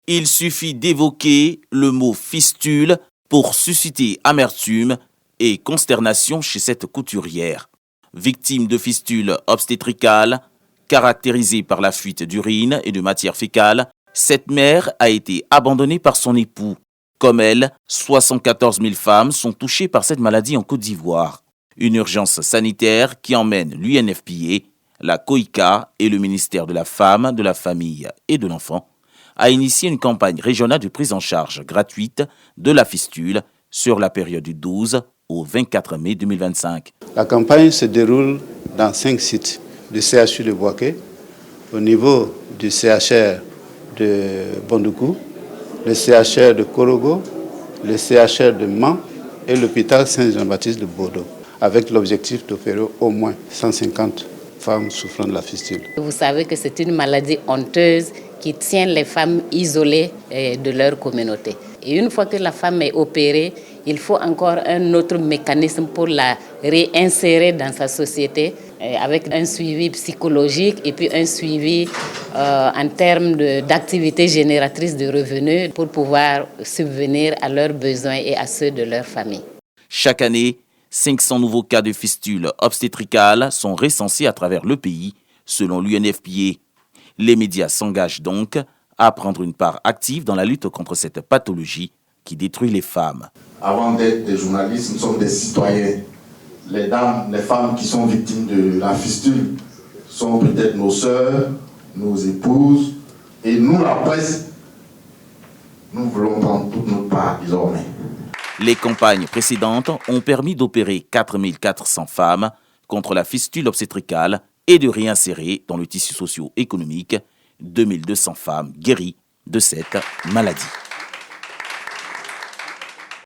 Il suffit d'évoquer le mot fistule pour susciter amertume et consternation chez cette couturière. Victime de fistule obstétricale, caractérisée par la fuite d'urine et de matière fécale, cette mère a été abandonnée par son époux. Comme elle, 74 000 femmes sont touchées par cette maladie en Côte d'Ivoire. Une urgence sanitaire qui emmène l'UNFPA, la COICA et le ministère de la Femme, de la Famille et de l'Enfant à initier une campagne régionale de prise en charge gratuite de la fistule sur la période du 12 au 24 mai 2025. La campagne se déroule dans 5 sites du CHU de Boaké, au niveau du CHR de Bondoukou, le CHR de Korogo, le CHR de Mans et l'hôpital Saint-Jean-Baptiste de Bordeaux, avec l'objectif d'opérer au moins 150 femmes souffrant de la fistule. Vous savez que c'est une maladie honteuse qui tient les femmes isolées de leur communauté. Et une fois que la femme est opérée, il faut encore un autre mécanisme pour la réinsérer dans sa société avec un suivi psychologique et puis un suivi en termes d'activités génératrices de revenus pour pouvoir subvenir à leurs besoins et à ceux de leur famille. Chaque année, 500 nouveaux cas de fistule obstétricale sont recensés à travers le pays, selon l'UNFPA. Les médias s'engagent donc à prendre une part active dans la lutte contre cette pathologie qui détruit les femmes. Avant d'être des journalistes, nous sommes des citoyens. Les dames, les femmes qui sont victimes de la fistule sont peut-être nos sœurs, nos épouses. Et nous, la presse, nous voulons prendre toute notre part désormais. Les campagnes précédentes ont permis d'opérer 4 400 femmes contre la fistule obstétricale et de réinsérer dans le tissu socio-économique 2 200 femmes guéries de cette maladie.